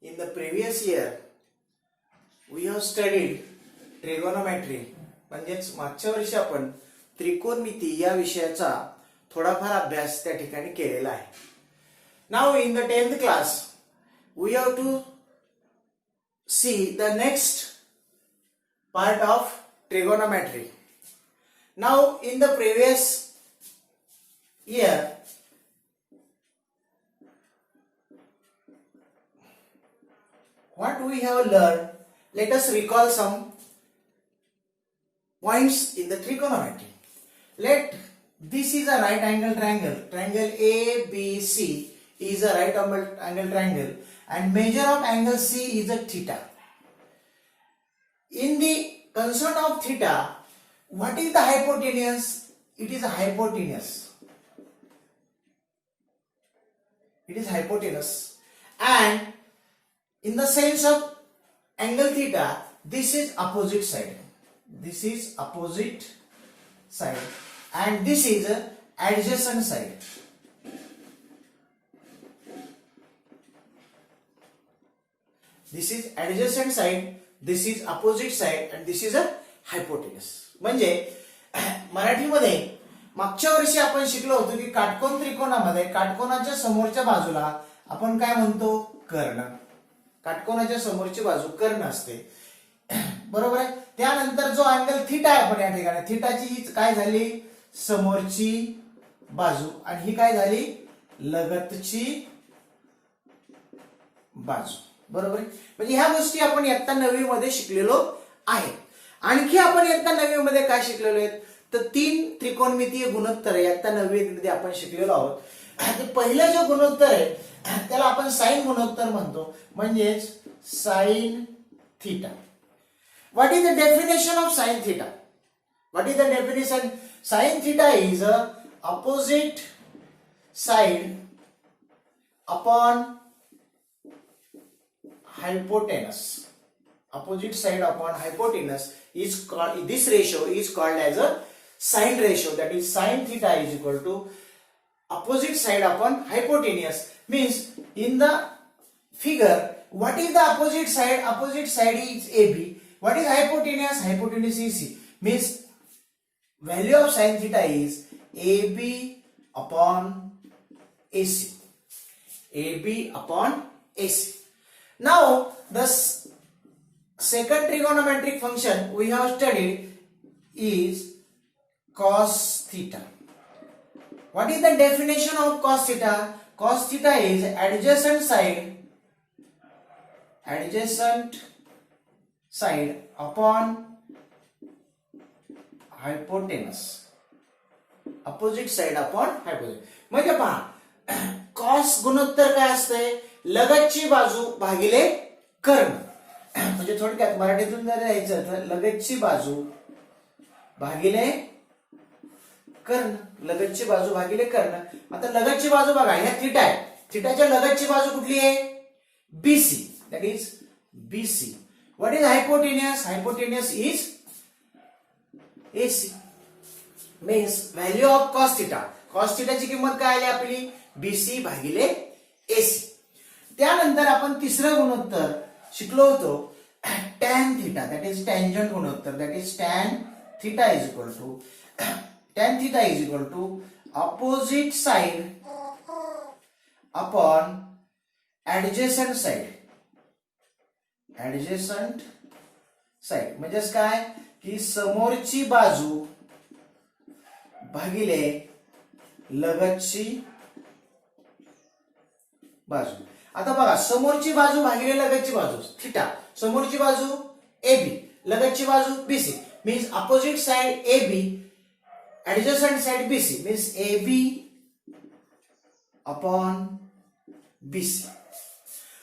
In the previous year, we have studied trigonometry. म्हणजेच मागच्या वर्षी आपण त्रिकोणमिती या विषयाचा थोडाफार अभ्यास त्या ठिकाणी केलेला आहे. Now in the 10th class, we have to see the next part of trigonometry. Now in the previous year, what we have learned, let us recall some points in the trigonometry. Let this is a right angle triangle. Triangle ABC is a right angle triangle, and measure of angle C is a theta. In the concern of theta, what is the hypotenuse? It is a hypotenuse. It is hypotenuse. And in the sense of angle theta, this is opposite side. This is opposite side, and this is adjacent side. This is adjacent side, this is opposite side, and this is a hypotenuse. म्हणजे मराठीमध्ये मागच्या वर्षी आपण शिकलो होतो की काटकोन त्रिकोणामध्ये काटकोनाच्या समोरच्या बाजूला आपण काय म्हणतो, कर्ण. काटकोनाच्या समोरची बाजू कर्ण असते, बरोबर आहे. त्यानंतर जो अँगल थीटा आहे आपण या ठिकाणी, थीटाची ही काय झाली, समोरची बाजू, आणि ही काय झाली, लगतची बाजू, बरोबर आहे. म्हणजे ह्या गोष्टी आपण इयत्ता 9वी मध्ये शिकलेलो आहे. आणखी आपण इयत्ता 9वी मध्ये काय शिकलेलो आहेत, तर 3 त्रिकोणमितीय गुणोत्तर इयत्ता 9वी मध्ये आपण शिकलेलो आहोत. पहिलं जे गुणोत्तर आहे त्याला आपण साइन गुणोत्तर म्हणतो, म्हणजेच sine theta. What is the definition of sin theta? What is the definition? Sin theta is a opposite side upon hypotenuse. Opposite side upon hypotenuse is called, this ratio is called as a sin ratio. That is sin theta is equal to opposite side upon hypotenuse. Means in the figure, what is the opposite side? Opposite side is AB. What is hypotenuse? Hypotenuse is C. Means value of sin theta is AB upon AC. AB upon AC. Now the second trigonometric function we have studied is cos theta. What is the definition of cos theta? Cos theta is adjacent side upon hypotenuse. Opposite side upon hypotenuse. म्हणजे पहा, cos गुणोत्तर काय असते, लगतची बाजू भागिले कर्ण. म्हणजे थोडक्यात मराठीतून जर यायचं तर लगतची बाजू भागिले कर्ण. लगतची बाजू भागिले कर्ण. आता लगतची बाजू बघा, ह्या थीटा आहे, थीटाच्या लगतची बाजू कुठली आहे, BC. That is BC. What is hypotenuse? Hypotenuse is AC. Means value of cos theta. Cos theta ची किंमत काय आली आपली, BC भागिले AC. त्यानंतर आपण तिसरं गुणोत्तर शिकलो होतो, tan theta. That is tangent गुणोत्तर. That is tan theta is equal to opposite side upon adjacent side. Adjacent side म्हणजेच काय, की समोरची बाजू भागिले लगतची बाजू. आता बघा, समोरची बाजू भागिले लगतची बाजू थीटा, समोरची बाजू AB, लगतची बाजू BC. Means opposite side AB, adjacent side BC. Means AB upon BC.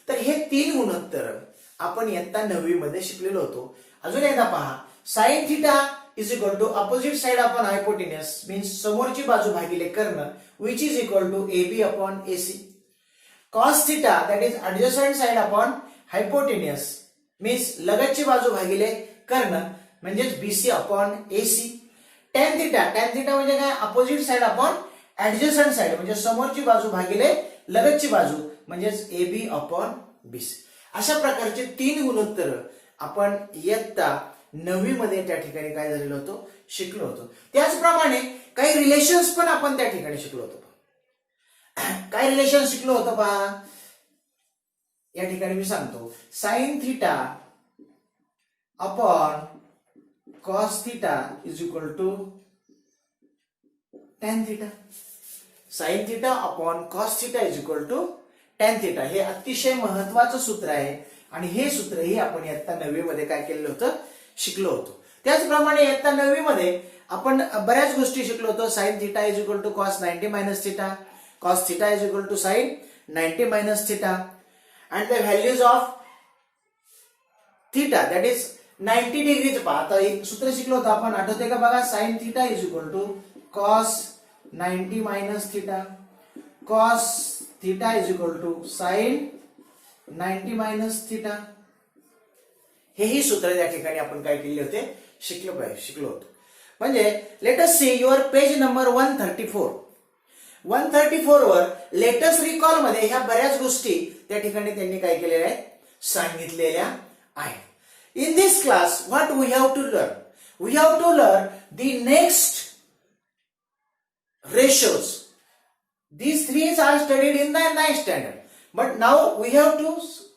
तर हे 3 गुणोत्तर आपण इयत्ता 9वी मध्ये शिकलेलो होतो. अजून एकदा पहा, sine theta is equal to opposite side upon hypotenuse. Means समोरची बाजू भागिले कर्ण, which is equal to AB upon AC. Cos theta that is adjacent side upon hypotenuse. Means लगतची बाजू भागिले कर्ण, म्हणजेच BC upon AC. tan theta म्हणजे काय, opposite side upon adjacent side, म्हणजे समोरची बाजू भागिले लगतची बाजू, म्हणजेच AB अपॉन BC. अशा प्रकारचे 3 गुणोत्तर आपण इयत्ता 9वी मध्ये त्या ठिकाणी काय झालेलो होतो, शिकलो होतो. त्याचप्रमाणे काही रिलेशन्स पण आपण त्या ठिकाणी शिकलो होतो. काय रिलेशन शिकलो होतो पहा, या ठिकाणी मी सांगतो. Sine theta upon cos theta is equal to tan theta. Sine theta upon cos theta is equal to tan theta. हे अतिशय महत्वाचं सूत्र आहे आणि हे सूत्रही आपण इयत्ता 9वी मध्ये काय केलेलं होतं, शिकलो होतो. त्याचप्रमाणे इयत्ता 9वी मध्ये आपण बऱ्याच गोष्टी शिकलो होतो. Sine theta is equal to cos 90 minus theta, cos theta is equal to sin 90 minus theta, and the values of theta that is 90 degrees. आता एक सूत्र शिकलो होतं आपण, आठवते का बघा. sin theta is equal to cos 90 minus theta, cos theta is equal to sin 90 minus theta. हेही सूत्र या ठिकाणी आपण काय केले होते, शिकलो होतो. म्हणजे let us see your page number 134. 134 were latest recall मध्ये ह्या बऱ्याच गोष्टी त्या ठिकाणी त्यांनी काय केलेल्या आहेत, सांगितलेल्या आहेत. In this class what we have to learn, we have to learn the next ratios. These three are studied in the 9th standard, but now we have to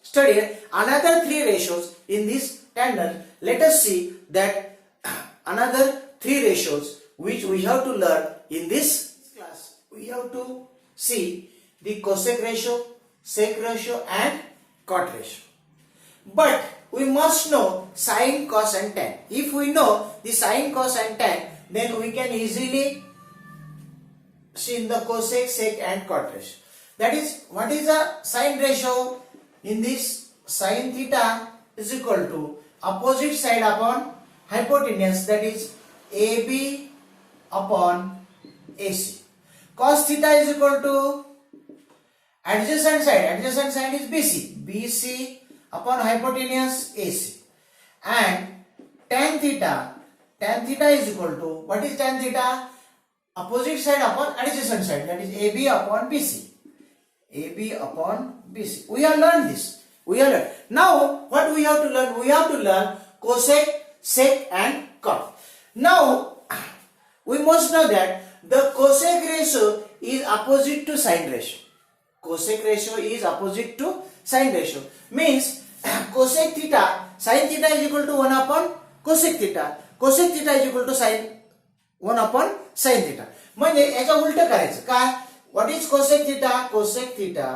study another 3 ratios in this standard. Let us see that another 3 ratios which we have to learn in this class. We have to see the cosec ratio, sec ratio and cot ratio. But we must know sin, cos and tan. If we know the sin, cos and tan, then we can easily see in the cosec, sec and cot ratio. That is, what is the sin ratio? In this, sin theta is equal to opposite side upon hypotenuse, that is AB upon AC. Cos theta is equal to adjacent side is BC upon hypotenuse AC. And tan theta is equal to, what is tan theta? Opposite side upon adjacent side, that is AB upon BC. We have learned this. Now what we have to learn? We have to learn cosec, sec and cot. Now we must know that the cosec ratio is opposite to sin ratio. Cosec ratio is opposite to sin ratio. Means cosec theta, sin theta is equal to 1 upon cosec theta. Cosec theta is equal to sin 1 upon sin theta. म्हणजे याच्या उलट करायचं काय? What is cosec theta? Cosec theta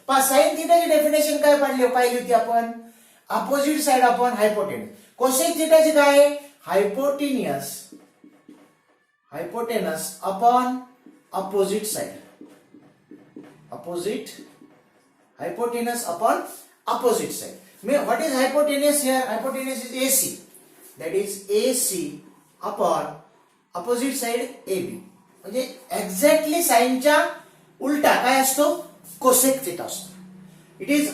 पहा, साइन थिटाची definition काय पाहिली होती आपण? Opposite side upon hypotenuse. Cosec थिटाची काय आहे? Hypotenuse upon opposite side. Hypotenuse upon opposite side. What is hypotenuse here? Hypotenuse is AC. That is AC upon opposite side AB. म्हणजे एक्झॅक्टली साइनच्या उलटा काय असतो? कोसेक थिटा असतो. It is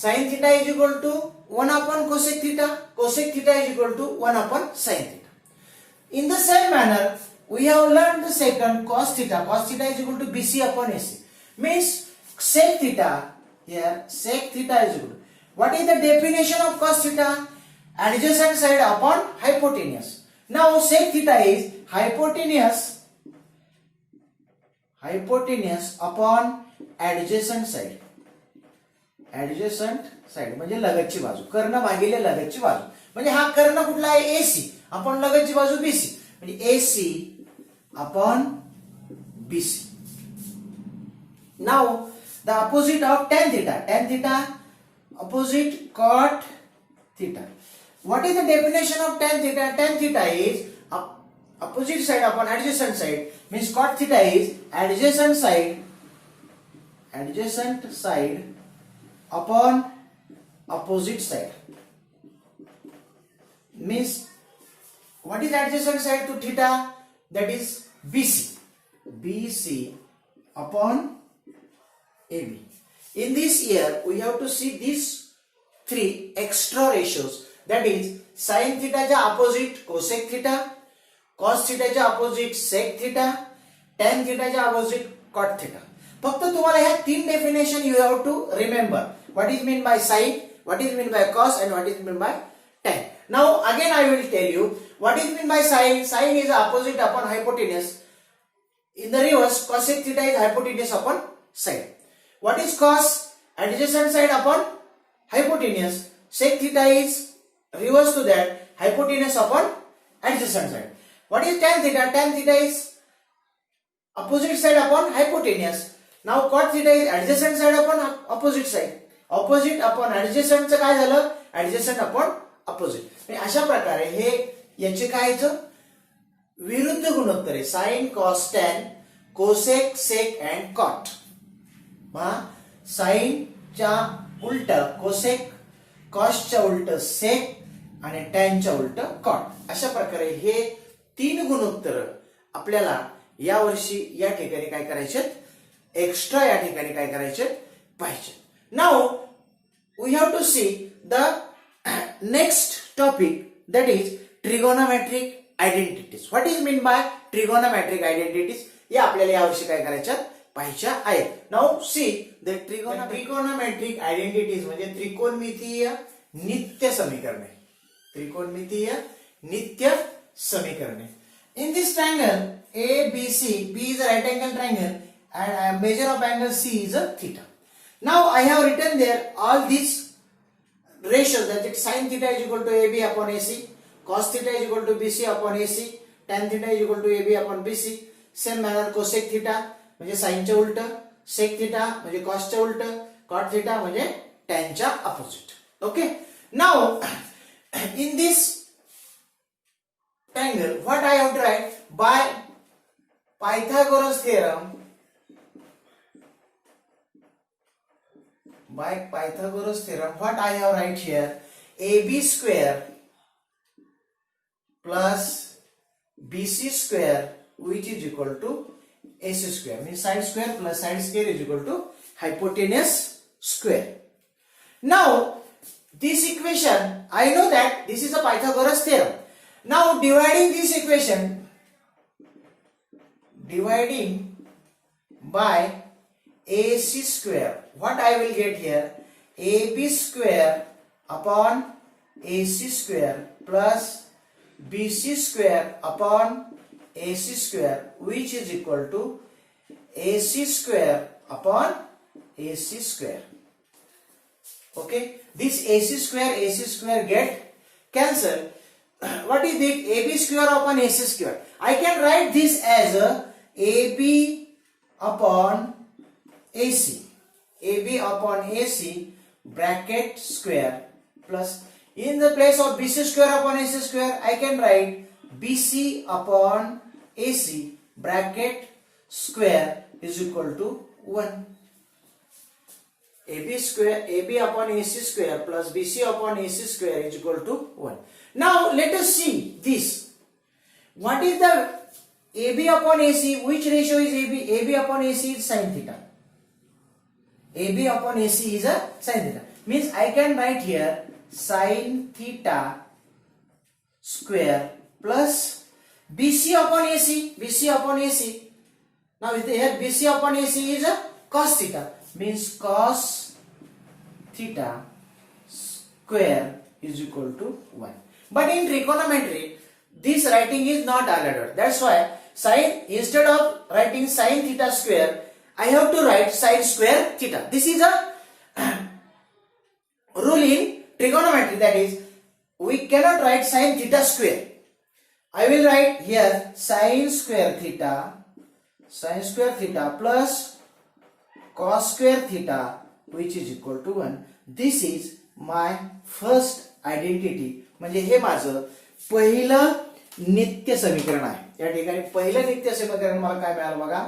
sine theta is equal to 1 upon cosec theta. Cosec theta is equal to 1 upon sin theta. In the same manner, we have learned the second cos theta. Cos theta is equal to BC upon AC. Means sec theta here. Sec theta is equal to, what is the definition of cos theta? Adjacent side upon hypotenuse. Now sec theta is hypotenuse upon adjacent side. म्हणजे लगतची बाजू. कर्ण भागिले लगतची बाजू. म्हणजे हा कर्ण कुठला आहे? AC आपण लगतची बाजू BC. म्हणजे AC upon BC. Now the opposite of tan theta. Tan theta opposite cot theta. What is the definition of tan theta? Tan theta is opposite side upon adjacent side. Means cot theta is adjacent side upon opposite side. Means what is adjacent side to theta? That is BC upon AB. In this year we have to see these 3 extra ratios. That is sin theta च्या opposite cosec theta, cos theta च्या opposite sec theta, tan theta च्या opposite cot theta. फक्त तुम्हाला ह्या 3 definition you have to remember. What is mean by sine, what is mean by cos and what is mean by tan. Now again I will tell you what is mean by sine. Sine is opposite upon hypotenuse. In the reverse, cosec theta is hypotenuse upon sine. What is cos? Adjacent side upon hypotenuse. Sec theta is reverse to that, hypotenuse upon adjacent side. What is tan theta? Tan theta is opposite side upon hypotenuse. Now cot theta is adjacent side upon opposite side. Opposite upon adjacent चं काय झालं? Adjacent upon opposite. अशा प्रकारे हे याचे काय विरुद्ध गुणोत्तर आहे. Sine cos tan cosec sec and cot. साइनच्या उलट कोसेक, कॉसच्या उलट सेक आणि टॅनच्या उलट कॉट. अशा प्रकारे हे 3 गुणोत्तर आपल्याला या वर्षी या ठिकाणी काय करायचे, एक्स्ट्रा या ठिकाणी काय करायचे पाहिजे. Now we have to see the next topic, that is trigonometric identities. What is mean by trigonometric identities? या आपल्याला यावर्षी काय करायच्या पाहिजे आहेत. Now see the trigonometric identities म्हणजे त्रिकोणमितीय नित्य समीकरणे. त्रिकोणमितीय नित्य समीकरणे. In this triangle ABC, B is a right angle triangle and measure of angle C is a theta. Now I have written there all these ratios, that is sin theta is equal to AB upon AC, cos theta is equal to BC upon AC, tan theta is equal to AB upon BC. Same manner cosec theta म्हणजे sin च्या उलट, sec theta म्हणजे cos च्या उलट, cot theta म्हणजे tan च्या opposite. Okay. Now in this triangle what I have to write by Pythagoras theorem. By Pythagoras theorem, what I have write here, AB square plus BC square which is equal to AC square, means side square plus side square is equal to hypotenuse square. Now this equation, I know that this is a Pythagoras theorem. Now dividing this equation, dividing by AC square, what I will get here, AB square upon AC square plus BC square upon AC square which is equal to AC square upon AC square. Okay, this AC square get cancelled. What is it? AB square upon AC square. I can write this as a AB upon AC, AB upon AC bracket square plus in the place of BC square upon AC square I can write BC upon AC bracket square is equal to 1. AB upon AC square plus BC upon AC square is equal to 1. Now let us see this. What is the AB upon AC? Which ratio is AB? AB upon AC is sin theta. AB upon AC is a sin theta. Means I can write here sin theta square plus BC upon AC. BC upon AC. Now here BC upon AC is a cos theta. Means cos theta square is equal to 1. But in trigonometry, this writing is not allowed. That's why sin, instead of writing sin theta square, I have to write sin square theta. This is a rule in trigonometry, that is we cannot write sin theta square. I will write here sin square theta plus cos square theta which is equal to 1. This is my first identity. म्हणजे हे माझं पहिलं नित्य समीकरण आहे. या ठिकाणी पहिलं नित्य समीकरण मला काय मिळालं बघा,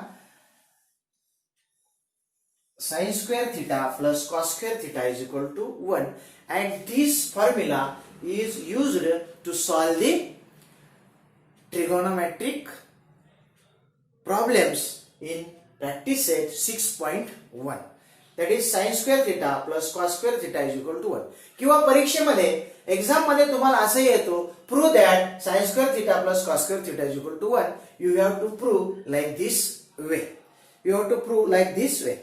sin square theta plus cos square theta is equal to 1, and this formula is used to solve the trigonometric problems in practice set 6.1. That is sin square theta plus cos square theta is equal to 1. किंवा परीक्षेमध्ये exam मध्ये तुम्हाला असं येतो, prove that sin square theta plus cos square theta is equal to 1. You have to prove like this way. You have to prove like this way.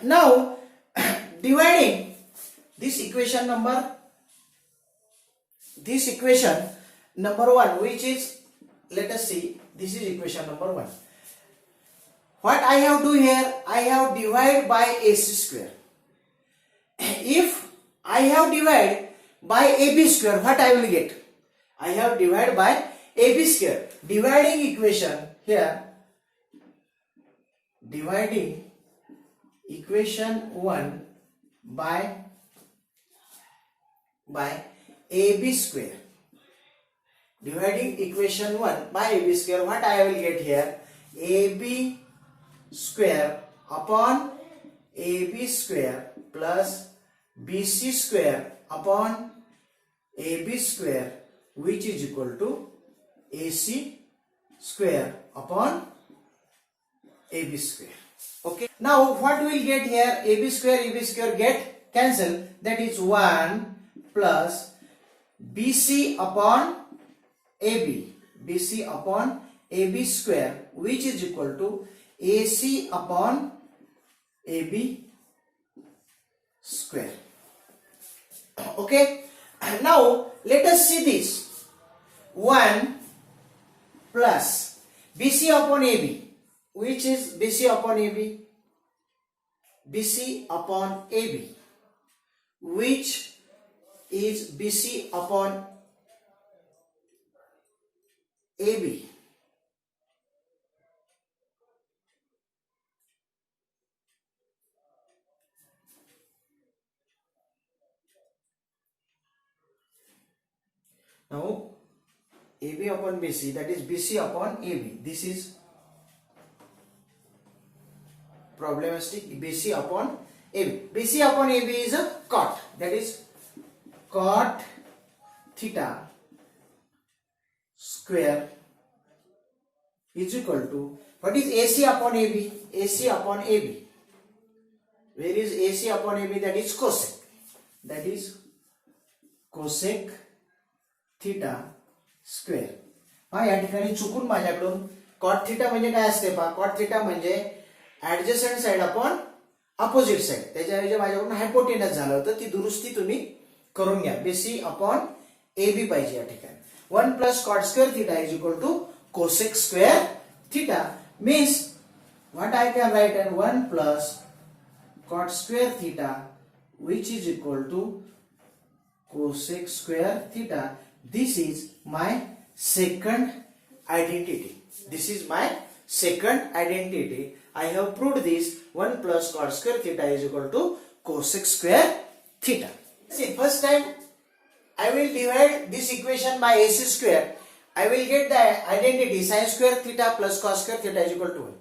Now, dividing this equation number 1, which is, let us see, this is equation number 1. What I have do here, I have divide by AC square. If I have divide by AB square, what I will get? I have divide by AB square. Dividing equation here, dividing equation 1 by AB square. Dividing equation 1 by AB square, what I will get here? AB square upon AB square plus BC square upon AB square, which is equal to AC square upon AB square. Okay. Now what we will get here? AB square get cancel. That is 1 plus BC upon AB. BC upon AB square, which is equal to AC upon AB square. Okay. Now let us see this. 1 plus BC upon AB, which is BC upon AB. BC upon AB, which is BC upon AB. Now AB upon BC, that is BC upon AB. This is problematic. BC upon AB. BC upon AB is a cot. That is cot theta square is equal to, what is AC upon AB? AC upon AB. Where is AC upon AB? That is cosec. That is cosec theta square. हा या ठिकाणी चुकून माझ्याकडून cot theta म्हणजे काय असते पहा. Cot theta म्हणजे adjacent side upon opposite side. त्याच्याऐवजी माझ्याकडून हायपोटेनस झालं होतं. ती दुरुस्ती तुम्ही करून घ्या. बीसी अपॉन एबी पाहिजे या ठिकाणी. 1 plus cot square theta is equal to cosec square theta. Means what I can write at 1 plus cot square theta which is equal to cosec square theta. This is my second identity. This is my second identity. I have proved this. 1 plus cot square theta is equal to cosec square theta. See, first time I will divide this equation by AC square. I will get the identity sin square theta plus cos square theta is equal to 1.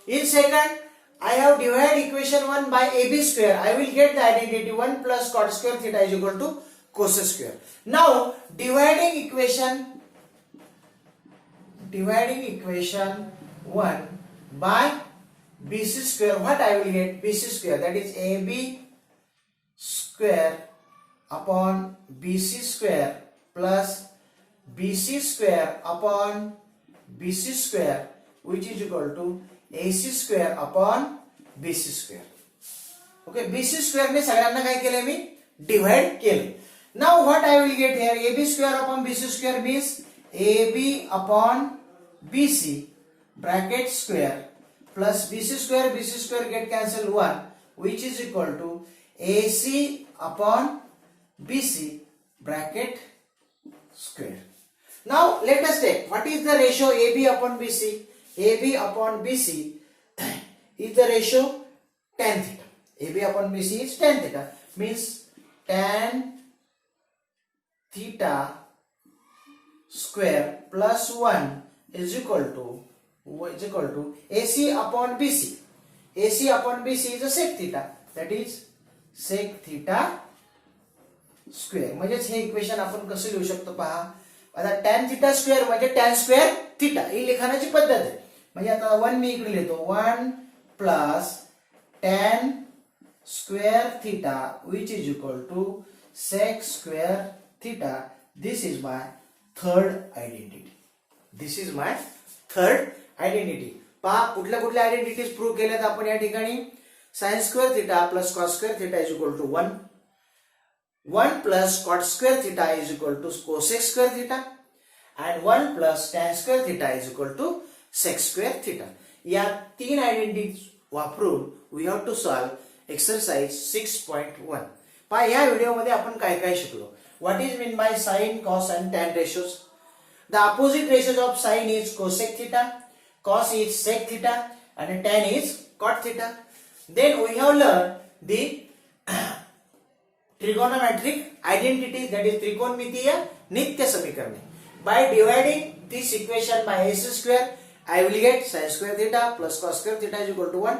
In second, I have divided equation 1 by AB square. I will get the identity 1 plus cot square theta is equal to cosec square. Now dividing equation 1 by BC square, what I will get? BC square, that is AB square upon BC square plus BC square upon BC square, which is equal to AC square upon BC square. Okay, BC square ने सगळ्यांना काय केले मी divide केले. Now what I will get here? AB square upon BC square means AB upon BC bracket square plus BC square get cancel 1, which is equal to AC upon BC bracket square. Now let us take what is the ratio AB upon BC. AB upon BC is the ratio tan theta. AB upon BC is tan theta, means tan theta square plus 1 is equal to AC upon BC. AC upon BC is a sec theta, that is sec theta square. म्हणजेच हे equation आपण कसं लिहू शकतो पहा. आता tan theta square म्हणजे tan square theta ही लिखाणाची पद्धत आहे. म्हणजे आता 1 मी इकडे लिहितो 1 plus tan square theta which is equal to sec square theta. This is my third identity. This is my third identity. पहा कुठल्या कुठल्या आयडेंटिटीज प्रूव्ह केल्यात आपण या ठिकाणी. Sine square theta plus cos square theta is equal to 1. 1 plus cot square theta is equal to cosec square theta and 1 plus tan square theta is equal to sec square theta. या 3 identities वापरून we have to solve exercise 6.1. पहा या व्हिडिओमध्ये आपण काय काय शिकलो. What is mean by sin, cos and tan ratios? The opposite ratios of sin is cosec theta, cos is sec theta and tan is cot theta. Then we have learned the trigonometric identities, that is त्रिकोणमितीय नित्य समीकरणे. By dividing this equation by AC square, I will get sin square theta plus cos square theta is equal to 1.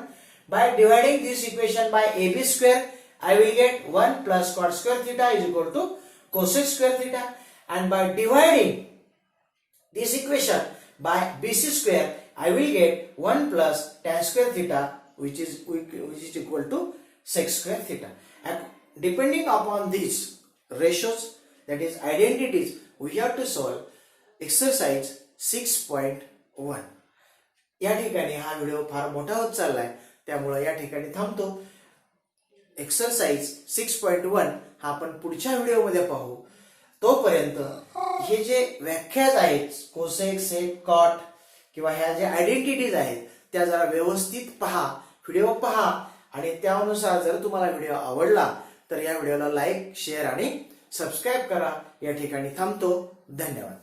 By dividing this equation by AB square, I will get 1 plus cot square theta is equal to cosec square theta. And by dividing this equation by BC square, I will get 1 plus tan square theta which is equal to sec square theta. And depending upon these ratios, that is identities, we have to solve exercise 6.1. या ठिकाणी हा video फार मोठा होत चाललाय, त्यामुळे या ठिकाणी थांबतो. एक्सरसाइज 6.1 हा आपण पुढच्या व्हिडिओमध्ये पाहू. तोपर्यंत हे जे व्याख्याच आहेत कोसेक, सेक, कॉट किंवा ह्या ज्या आयडेंटिटीज आहेत त्या जरा व्यवस्थित पहा, व्हिडिओ पहा आणि त्यानुसार जर तुम्हाला व्हिडिओ आवडला तर या व्हिडिओला लाईक, शेअर आणि सबस्क्राईब करा. या ठिकाणी थांबतो. धन्यवाद.